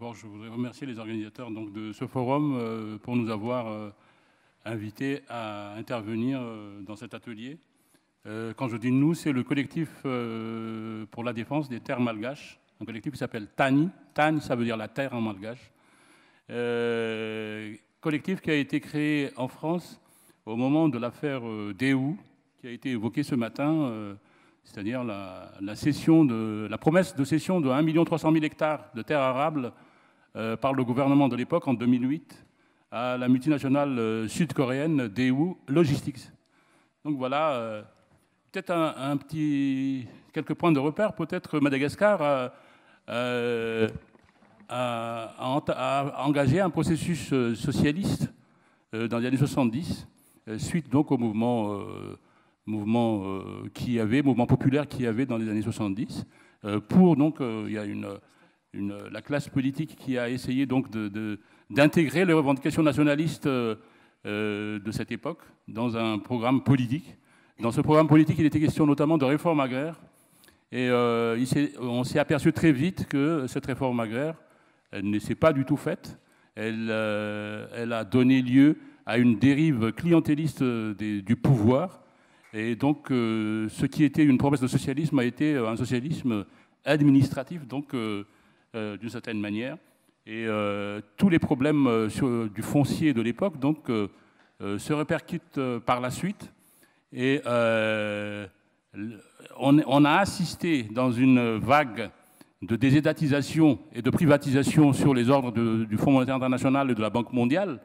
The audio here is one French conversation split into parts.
D'abord, je voudrais remercier les organisateurs donc, de ce forum pour nous avoir invités à intervenir dans cet atelier. Quand je dis nous, c'est le collectif pour la défense des terres malgaches, un collectif qui s'appelle TANI. TANI, ça veut dire la terre en malgache. Collectif qui a été créé en France au moment de l'affaire Daewoo, qui a été évoquée ce matin, c'est-à-dire la promesse de cession de 1 300 000 hectares de terres arables par le gouvernement de l'époque, en 2008, à la multinationale sud-coréenne Daewoo Logistics. Donc voilà, peut-être quelques points de repère. Peut-être Madagascar a engagé un processus socialiste dans les années 70, suite donc au mouvement populaire qu'il y avait dans les années 70. Il y a la classe politique qui a essayé donc d'intégrer les revendications nationalistes de cette époque dans un programme politique. Dans ce programme politique, il était question notamment de réforme agraire. Et on s'est aperçu très vite que cette réforme agraire, elle ne s'est pas du tout faite. Elle a donné lieu à une dérive clientéliste du pouvoir. Et donc, ce qui était une promesse de socialisme a été un socialisme administratif, donc d'une certaine manière. Et tous les problèmes du foncier de l'époque donc se répercutent par la suite. Et on a assisté dans une vague de désétatisation et de privatisation sur les ordres du Fonds monétaire international et de la Banque mondiale.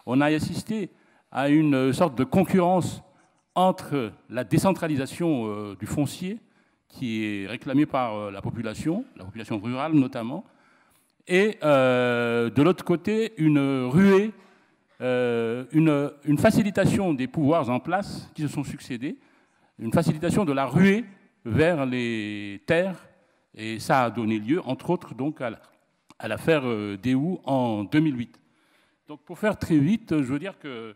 On a assisté à une sorte de concurrence entre la décentralisation du foncier, qui est réclamée par la population rurale notamment, et de l'autre côté, une ruée, une facilitation des pouvoirs en place qui se sont succédés, une facilitation de la ruée vers les terres, et ça a donné lieu, entre autres, donc, à l'affaire Daewoo en 2008. Donc, pour faire très vite, je veux dire que,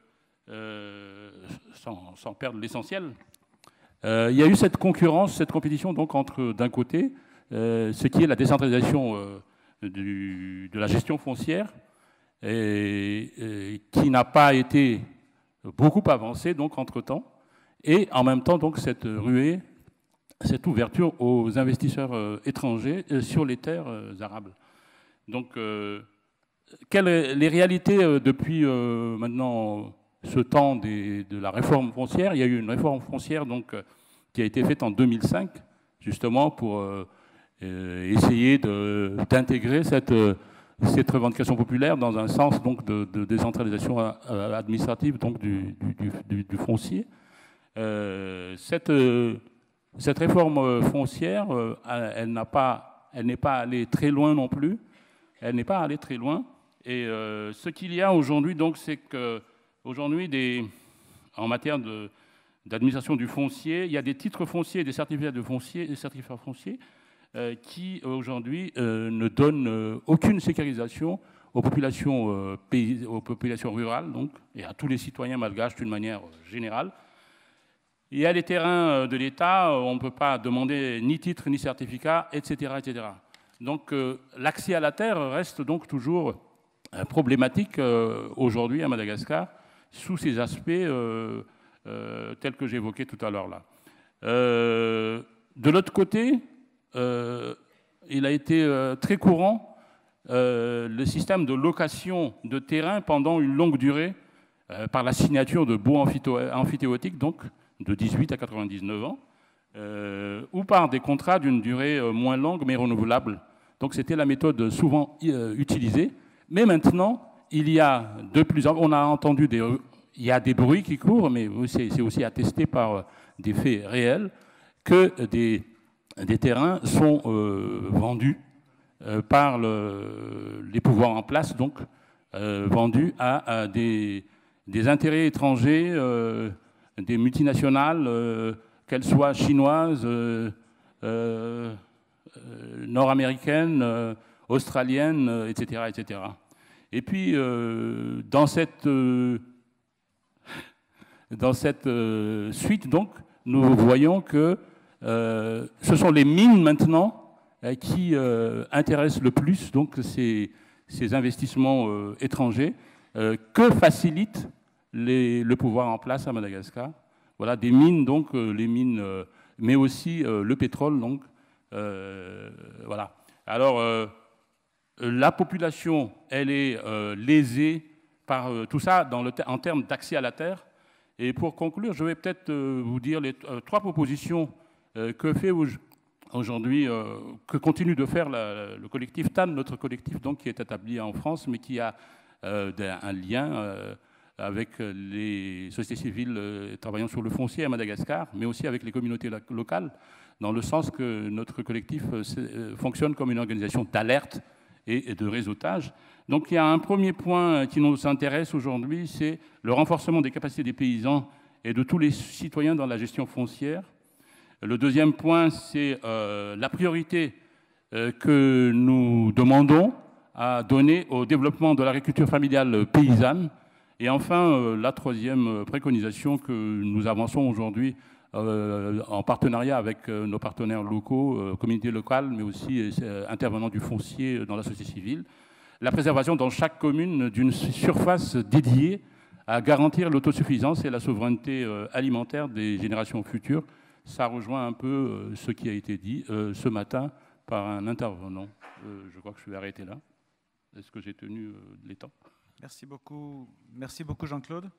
sans perdre l'essentiel, il y a eu cette concurrence, cette compétition, donc, entre, d'un côté, ce qui est la décentralisation de la gestion foncière, et qui n'a pas été beaucoup avancée, donc, entre-temps, et en même temps, donc, cette ruée, cette ouverture aux investisseurs étrangers sur les terres arables. Donc, les réalités depuis maintenant ce temps de la réforme foncière? Il y a eu une réforme foncière donc, qui a été faite en 2005, justement pour essayer d'intégrer cette revendication populaire dans un sens donc, de décentralisation administrative donc, du foncier. Cette réforme foncière, elle n'est pas allée très loin non plus. Elle n'est pas allée très loin. Et ce qu'il y a aujourd'hui, donc, c'est qu'aujourd'hui, en matière d'administration du foncier, il y a des titres fonciers, des certificats de foncier, des certificats fonciers qui, aujourd'hui, ne donnent aucune sécurisation aux populations rurales, donc, et à tous les citoyens malgaches d'une manière générale. Il y a les terrains de l'État, on ne peut pas demander ni titre, ni certificat, etc. etc. Donc l'accès à la terre reste donc toujours problématique aujourd'hui à Madagascar, sous ces aspects tels que j'évoquais tout à l'heure là. De l'autre côté, il a été très courant le système de location de terrain pendant une longue durée par la signature de baux amphithéotiques, donc, de 18 à 99 ans, ou par des contrats d'une durée moins longue mais renouvelable. Donc c'était la méthode souvent utilisée. Mais maintenant, il y a de plus en plus, on a entendu il y a des bruits qui courent, mais c'est aussi attesté par des faits réels, que des terrains sont vendus par les pouvoirs en place, donc vendus à des intérêts étrangers, des multinationales, qu'elles soient chinoises, nord-américaines, australiennes, etc., etc. Et puis, dans cette suite, donc, nous voyons que ce sont les mines maintenant qui intéressent le plus donc, ces ces investissements étrangers que facilite le pouvoir en place à Madagascar. Voilà, des mines, donc, les mines, mais aussi le pétrole, donc. Voilà. Alors, la population, elle est lésée par tout ça en termes d'accès à la terre. Et pour conclure, je vais peut-être vous dire les 3 propositions que fait aujourd'hui, que continue de faire le collectif TAN, notre collectif donc, qui est établi en France, mais qui a un lien avec les sociétés civiles travaillant sur le foncier à Madagascar, mais aussi avec les communautés locales, dans le sens que notre collectif fonctionne comme une organisation d'alerte et de réseautage. Donc il y a un premier point qui nous intéresse aujourd'hui, c'est le renforcement des capacités des paysans et de tous les citoyens dans la gestion foncière. Le deuxième point, c'est la priorité que nous demandons à donner au développement de l'agriculture familiale paysanne. Et enfin, la troisième préconisation que nous avançons aujourd'hui en partenariat avec nos partenaires locaux, communautés locales, mais aussi intervenants du foncier dans la société civile, la préservation dans chaque commune d'une surface dédiée à garantir l'autosuffisance et la souveraineté alimentaire des générations futures. Ça rejoint un peu ce qui a été dit ce matin par un intervenant. Je crois que je vais arrêter là. Est-ce que j'ai tenu les temps ? Merci beaucoup Jean-Claude.